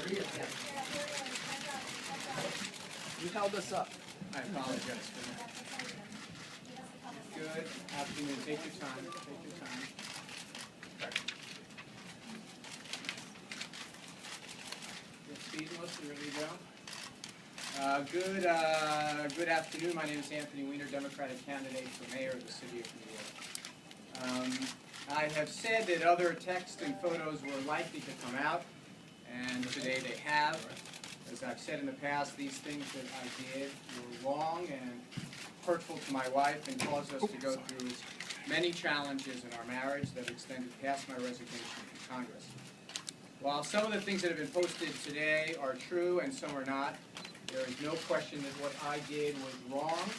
You held us up. I apologize for that. Good afternoon. Take your time. Take your time. Speedless, you ready to go? Good afternoon. My name is Anthony Weiner, Democratic candidate for mayor of the city of New York. I have said that other text and photos were likely to come out, and today they have. As I've said in the past, these things that I did were wrong and hurtful to my wife and caused us to go through many challenges in our marriage that extended past my resignation from Congress. While some of the things that have been posted today are true and some are not, there is no question that what I did was wrong.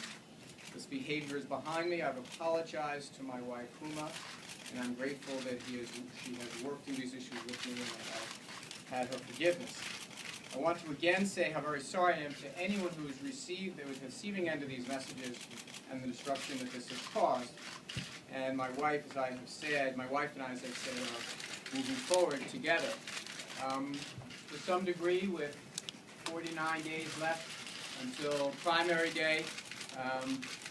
This behavior is behind me. I've apologized to my wife, Huma, and I'm grateful that she has worked through these issues with me and I've had her forgiveness. I want to again say how very sorry I am to anyone who has received the receiving end of these messages and the destruction that this has caused. And my wife, as I have said, my wife and I, as I said, are moving forward together. To some degree, with 49 days left until primary day,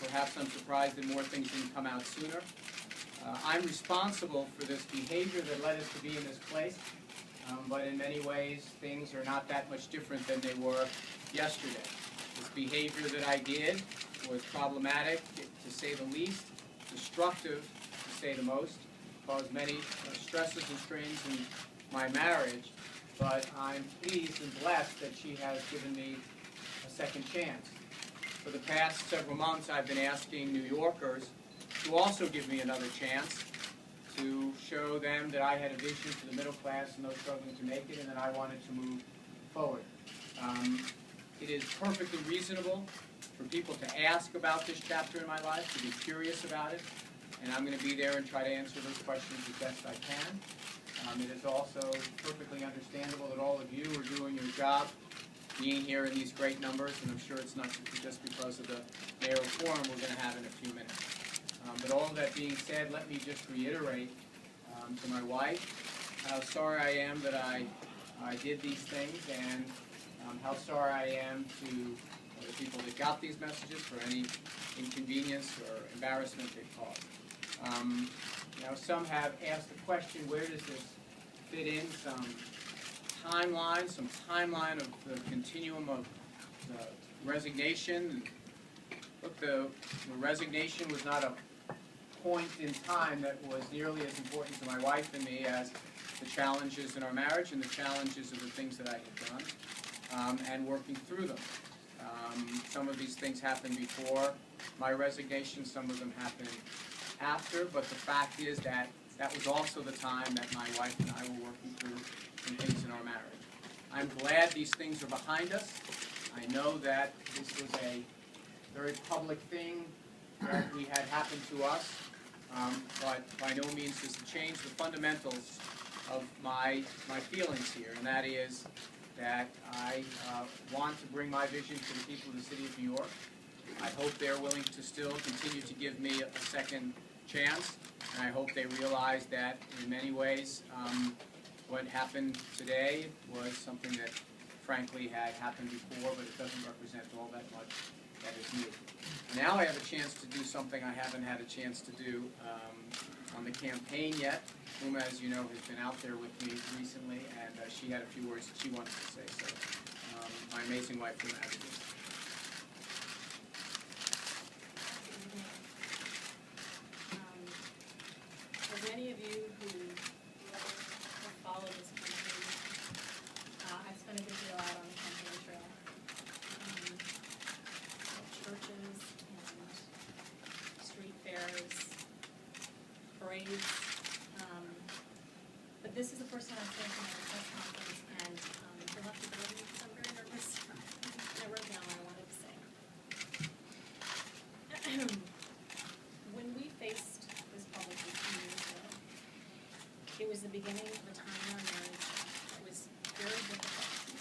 perhaps I'm surprised that more things didn't come out sooner. I'm responsible for this behavior that led us to be in this place. But in many ways, things are not that much different than they were yesterday. This behavior that I did was problematic, to say the least, destructive, to say the most, caused many stresses and strains in my marriage, but I'm pleased and blessed that she has given me a second chance. For the past several months, I've been asking New Yorkers to also give me another chance, to show them that I had a vision for the middle class and those struggling to make it, and that I wanted to move forward. It is perfectly reasonable for people to ask about this chapter in my life, to be curious about it, and I'm going to be there and try to answer those questions as best I can. It is also perfectly understandable that all of you are doing your job, being here in these great numbers, and I'm sure it's not just because of the mayoral forum we're going to have in a few minutes. But all of that being said, let me just reiterate to my wife how sorry I am that I did these things, and how sorry I am to the people that got these messages for any inconvenience or embarrassment they caused. Some have asked the question, where does this fit in? Some timeline of the continuum of the resignation. Look, the resignation was not a point in time that was nearly as important to my wife and me as the challenges in our marriage and the challenges of the things that I had done, and working through them. Some of these things happened before my resignation, some of them happened after, but the fact is that that was also the time that my wife and I were working through some things in our marriage. I'm glad these things are behind us. I know that this was a very public thing that we had happened to us, but by no means does it change the fundamentals of my feelings here, and that is that I want to bring my vision to the people of the city of New York. I hope they're willing to still continue to give me a second chance, and I hope they realize that in many ways what happened today was something that frankly had happened before, but it doesn't represent all that much that is new. Now I have a chance to do something I haven't had a chance to do on the campaign yet. Huma, as you know, has been out there with me recently, and she had a few words that she wanted to say. So, my amazing wife, Huma Abedin. For many of you who have followed this campaign, I've spent a good deal out on the campaign trail. Churches and street fairs, parades. But this is the first time I'm standing at a press conference, and you'll have to believe me because I'm very nervous. And I wrote down what I wanted to say. When we faced this publicly 2 years ago, it was the beginning of a time in our marriage that was very difficult,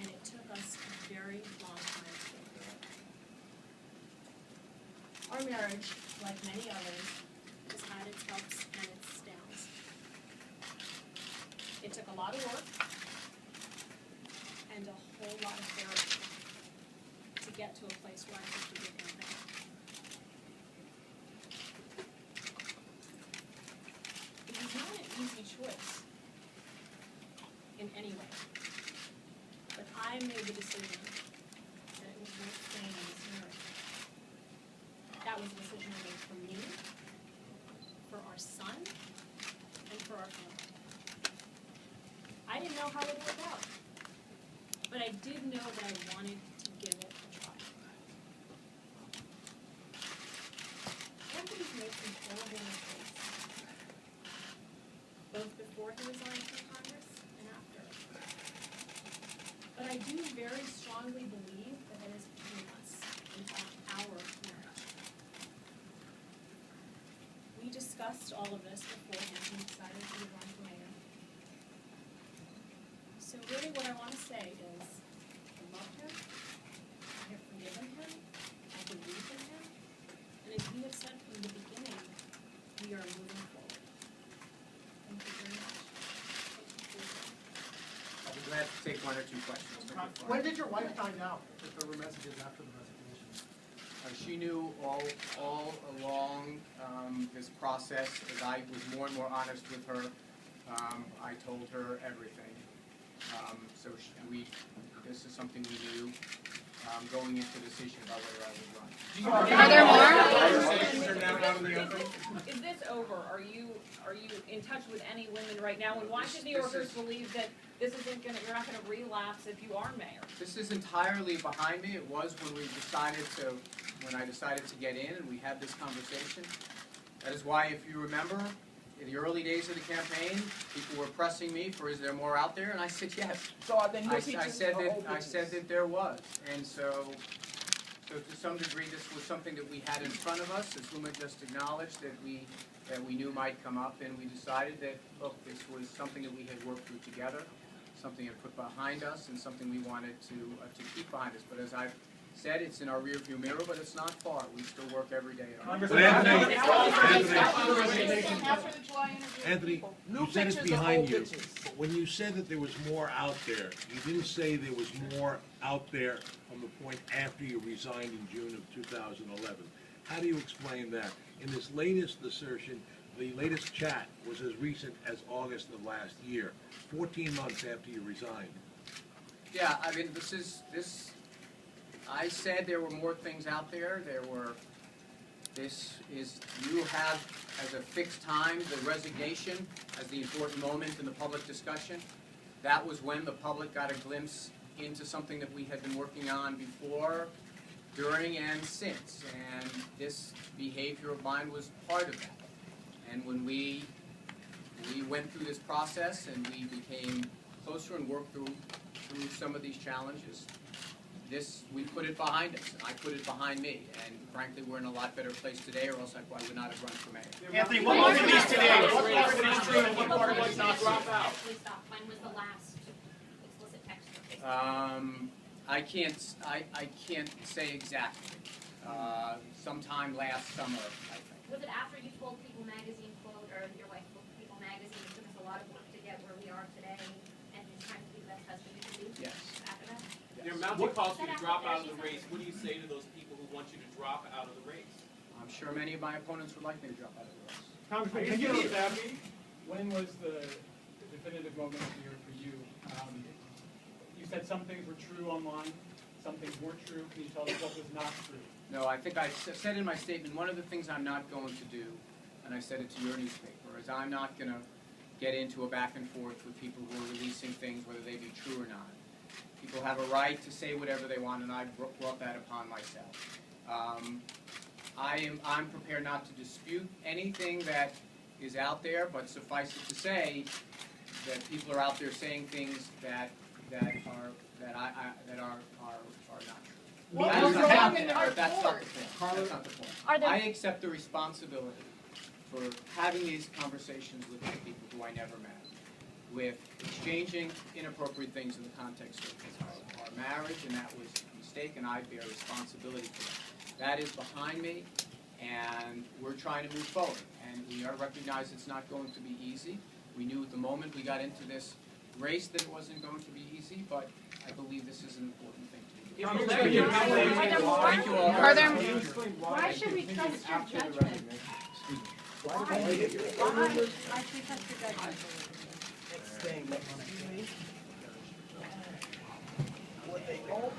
and it took us a very long time to get through it. Our marriage, like many others, has had its ups and its downs. It took a lot of work, and a whole lot of therapy to get to a place where I could forgive him now. It was not an easy choice in any way, but I made the decision that it was worth staying in this marriage. That was a decision I made for me, for our son, and for our family. I didn't know how it would work out, but I did know that I wanted to give it a try. Anthony's made some horrible mistakes, both before he resigned from Congress and after. But I do very strongly believe that it is between us and our marriage. We discussed all of this before Anthony decided to run for mayor. So really what I want to say is, I love him, I have forgiven him, I believe in him, and as we have said from the beginning, we are moving forward. Thank you very much. I'll be glad to take one or two questions. When did your wife find out that there were messages after the resignation? She knew all along this process. As I was more and more honest with her, I told her everything. So this is something we knew going into the decision about whether I would run. Are there more? Conversations are now out in the open. Is this over? Are you in touch with any women right now? And why should New Yorkers believe that this isn't you're not gonna relapse if you are mayor? This is entirely behind me. It was when I decided to get in and we had this conversation. That is why, if you remember, in the early days of the campaign, people were pressing me for, is there more out there? And I said yes. So then I said that there was. And so to some degree, this was something that we had in front of us, as Huma just acknowledged, that we knew might come up, and we decided that, look, this was something that we had worked through together, something that put behind us, and something we wanted to keep behind us. But as I've said, it's in our rearview mirror, but it's not far. We still work every day on it. Anthony, you said it's behind you, but when you said that there was more out there, you didn't say there was more out there from the point after you resigned in June of 2011. How do you explain that? In this latest assertion, the latest chat was as recent as August of last year, 14 months after you resigned. Yeah, I mean, I said there were more things out there. You have as a fixed time the resignation as the important moment in the public discussion. That was when the public got a glimpse into something that we had been working on before, during, and since. And this behavior of mine was part of that. And when we went through this process and we became closer and worked through some of these challenges, we put it behind us, and I put it behind me, and frankly, we're in a lot better place today, or else I would not have run for mayor. Anthony, what part of these today? What part of these true and what part of these not true? Actually, stop. When was the last explicit text? I can't say exactly. Sometime last summer, I think. Was it after you told People Magazine, quote, or your wife told People Magazine, it took us a lot of work to get where we are today, and it's trying to be the best husband you can do? Yes. After that? Your mounting calls for you to drop out of the race. What do you say to those people who want you to drop out of the race? I'm sure many of my opponents would like me to drop out of the race. Congressman, can you be happy? When was the definitive moment of the year for you? You said some things were true online, some things weren't true. Can you tell us what was not true? No, I think I said in my statement, one of the things I'm not going to do, and I said it to your newspaper, is I'm not going to get into a back and forth with people who are releasing things, whether they be true or not. People have a right to say whatever they want, and I brought that upon myself. I'm prepared not to dispute anything that is out there, but suffice it to say that people are out there saying things that are not true. What was wrong in the That's not report? the point. That's not the point. I accept the responsibility for having these conversations with the people who I never met, with exchanging inappropriate things in the context of our marriage, and that was a mistake, and I bear responsibility for that. That is behind me, and we're trying to move forward. And we recognize it's not going to be easy. We knew at the moment we got into this race that it wasn't going to be easy, but I believe this is an important thing to do. Congressman, you have Thank you all. Are there- Can you explain Why should we trust your judgment? Why should we trust your judgment? What they all